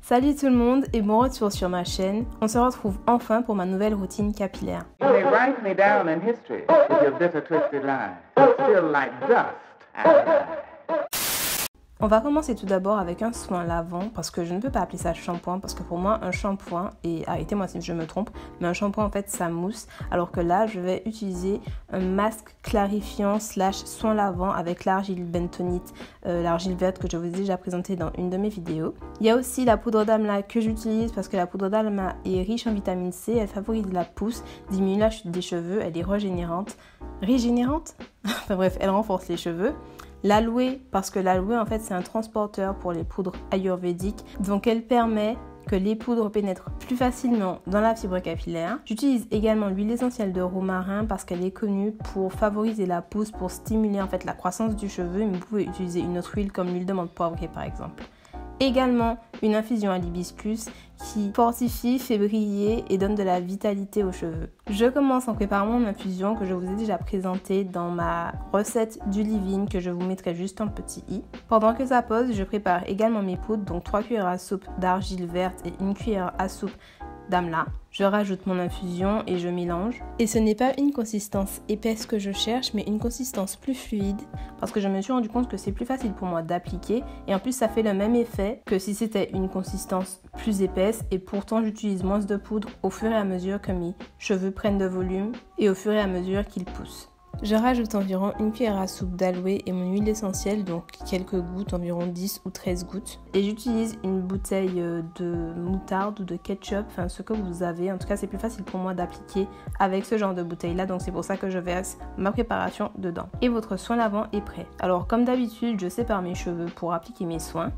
Salut tout le monde et bon retour sur ma chaîne. On se retrouve enfin pour ma nouvelle routine capillaire. You may write me down in history with your bitter twisted lies, but still like dust at the eye. On va commencer tout d'abord avec un soin lavant parce que je ne peux pas appeler ça shampoing parce que pour moi un shampoing, et arrêtez-moi si je me trompe, mais un shampoing en fait ça mousse, alors que là je vais utiliser un masque clarifiant / soin lavant avec l'argile bentonite, l'argile verte que je vous ai déjà présentée dans une de mes vidéos. Il y a aussi la poudre d'amla que j'utilise parce que la poudre d'amla est riche en vitamine C, elle favorise la pousse, diminue la chute des cheveux, elle est régénérante, enfin bref, elle renforce les cheveux. L'aloe, parce que l'aloe en fait c'est un transporteur pour les poudres ayurvédiques, donc elle permet que les poudres pénètrent plus facilement dans la fibre capillaire. J'utilise également l'huile essentielle de romarin parce qu'elle est connue pour favoriser la pousse, pour stimuler en fait la croissance du cheveu, mais vous pouvez utiliser une autre huile comme l'huile de menthe poivrée par exemple. Également une infusion à l'hibiscus qui fortifie, fait briller et donne de la vitalité aux cheveux. Je commence en préparant mon infusion que je vous ai déjà présentée dans ma recette du leave-in que je vous mettrai juste en petit i. Pendant que ça pose, je prépare également mes poudres, donc 3 cuillères à soupe d'argile verte et 1 cuillère à soupe d'amla. Je rajoute mon infusion et je mélange. Et ce n'est pas une consistance épaisse que je cherche, mais une consistance plus fluide parce que je me suis rendu compte que c'est plus facile pour moi d'appliquer et en plus ça fait le même effet que si c'était une consistance plus épaisse, et pourtant j'utilise moins de poudre au fur et à mesure que mes cheveux prennent de volume et au fur et à mesure qu'ils poussent. Je rajoute environ 1 cuillère à soupe d'aloe et mon huile essentielle, donc quelques gouttes, environ 10 ou 13 gouttes. Et j'utilise une bouteille de moutarde ou de ketchup, enfin ce que vous avez. En tout cas, c'est plus facile pour moi d'appliquer avec ce genre de bouteille-là, donc c'est pour ça que je verse ma préparation dedans. Et votre soin lavant est prêt. Alors comme d'habitude, je sépare mes cheveux pour appliquer mes soins.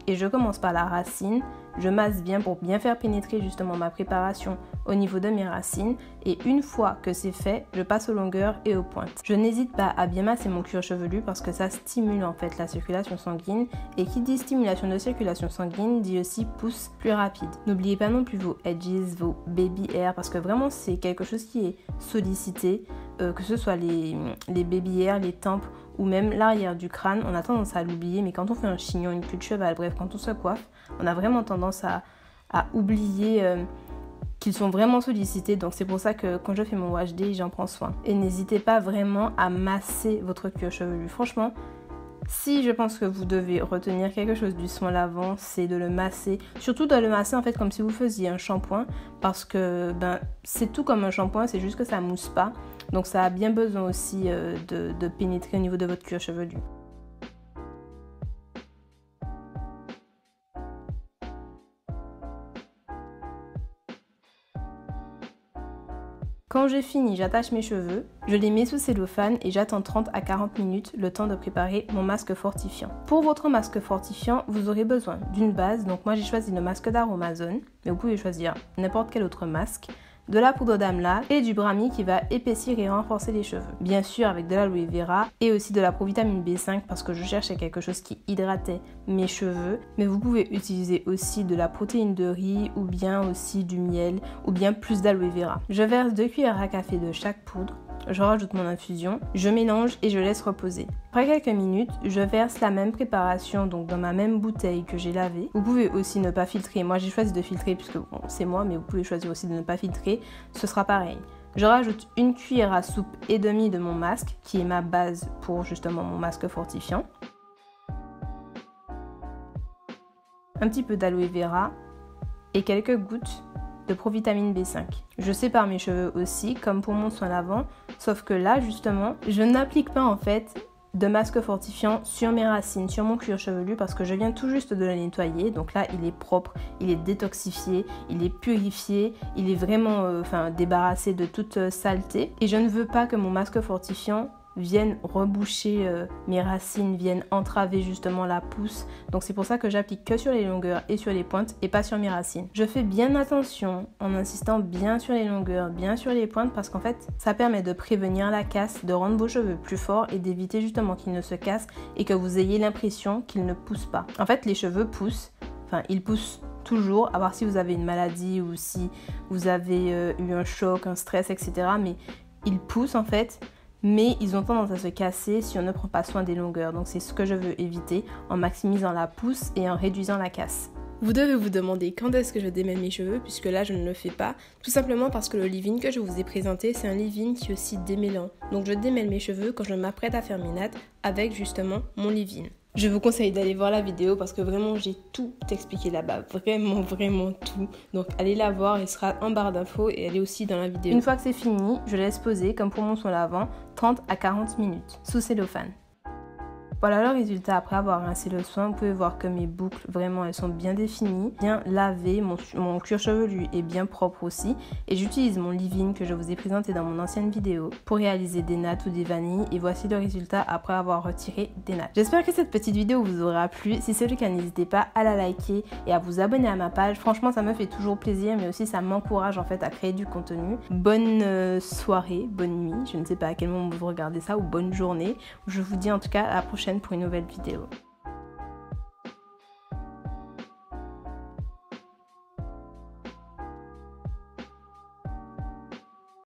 Et je commence par la racine, je masse bien pour bien faire pénétrer justement ma préparation au niveau de mes racines, et une fois que c'est fait, je passe aux longueurs et aux pointes. Je n'hésite pas à bien masser mon cuir chevelu parce que ça stimule en fait la circulation sanguine, et qui dit stimulation de circulation sanguine dit aussi pousse plus rapide. N'oubliez pas non plus vos edges, vos baby hairs, parce que vraiment c'est quelque chose qui est sollicité, que ce soit les baby hairs, les tempes ou même l'arrière du crâne. On a tendance à l'oublier, mais quand on fait un chignon, une queue de cheval, bref, quand on se coiffe, on a vraiment tendance à oublier qu'ils sont vraiment sollicités. Donc c'est pour ça que quand je fais mon wash day, j'en prends soin. Et n'hésitez pas vraiment à masser votre cuir chevelu. Franchement, si je pense que vous devez retenir quelque chose du soin lavant, c'est de le masser. Surtout de le masser en fait comme si vous faisiez un shampoing, parce que c'est tout comme un shampoing, c'est juste que ça mousse pas. Donc ça a bien besoin aussi de pénétrer au niveau de votre cuir chevelu. Quand j'ai fini, j'attache mes cheveux, je les mets sous cellophane et j'attends 30 à 40 minutes le temps de préparer mon masque fortifiant. Pour votre masque fortifiant, vous aurez besoin d'une base, donc moi j'ai choisi le masque d'Aromazone, mais vous pouvez choisir n'importe quel autre masque, de la poudre d'amla et du brahmi qui va épaissir et renforcer les cheveux. Bien sûr avec de l'aloe vera et aussi de la provitamine B5 parce que je cherchais quelque chose qui hydratait mes cheveux. Mais vous pouvez utiliser aussi de la protéine de riz ou bien aussi du miel ou bien plus d'aloe vera. Je verse 2 cuillères à café de chaque poudre. Je rajoute mon infusion, je mélange et je laisse reposer. Après quelques minutes, je verse la même préparation donc dans ma même bouteille que j'ai lavée. Vous pouvez aussi ne pas filtrer. Moi j'ai choisi de filtrer puisque bon, c'est moi, mais vous pouvez choisir aussi de ne pas filtrer. Ce sera pareil. Je rajoute 1 cuillère à soupe et demie de mon masque qui est ma base pour justement mon masque fortifiant. Un petit peu d'aloe vera et quelques gouttes de provitamine B5. Je sépare mes cheveux aussi comme pour mon soin lavant, sauf que là justement je n'applique pas en fait de masque fortifiant sur mes racines, sur mon cuir chevelu parce que je viens tout juste de le nettoyer, donc là il est propre, il est détoxifié, il est purifié, il est vraiment débarrassé de toute saleté, et je ne veux pas que mon masque fortifiant viennent reboucher mes racines, viennent entraver justement la pousse. Donc c'est pour ça que j'applique que sur les longueurs et sur les pointes et pas sur mes racines. Je fais bien attention en insistant bien sur les longueurs, bien sur les pointes, parce qu'en fait ça permet de prévenir la casse, de rendre vos cheveux plus forts et d'éviter justement qu'ils ne se cassent et que vous ayez l'impression qu'ils ne poussent pas. En fait les cheveux poussent, ils poussent toujours, à part si vous avez une maladie ou si vous avez eu un choc, un stress, etc. Mais ils poussent en fait, mais ils ont tendance à se casser si on ne prend pas soin des longueurs. Donc c'est ce que je veux éviter en maximisant la pousse et en réduisant la casse. Vous devez vous demander quand est-ce que je démêle mes cheveux, puisque là je ne le fais pas, tout simplement parce que le leave-in que je vous ai présenté, c'est un leave-in qui est aussi démêlant. Donc je démêle mes cheveux quand je m'apprête à faire mes nattes avec justement mon leave-in. Je vous conseille d'aller voir la vidéo parce que vraiment j'ai tout expliqué là-bas, vraiment tout. Donc allez la voir, elle sera en barre d'infos et elle est aussi dans la vidéo. Une fois que c'est fini, je laisse poser comme pour mon soin lavant 30 à 40 minutes sous cellophane. Voilà le résultat après avoir rincé le soin. Vous pouvez voir que mes boucles, vraiment, elles sont bien définies, bien lavées. Mon cuir chevelu est bien propre aussi. Et j'utilise mon leave-in que je vous ai présenté dans mon ancienne vidéo pour réaliser des nattes ou des vanilles. Et voici le résultat après avoir retiré des nattes. J'espère que cette petite vidéo vous aura plu. Si c'est le cas, n'hésitez pas à la liker et à vous abonner à ma page. Franchement, ça me fait toujours plaisir, mais aussi ça m'encourage en fait à créer du contenu. Bonne soirée, bonne nuit. Je ne sais pas à quel moment vous regardez ça ou bonne journée. Je vous dis en tout cas à la prochaine pour une nouvelle vidéo.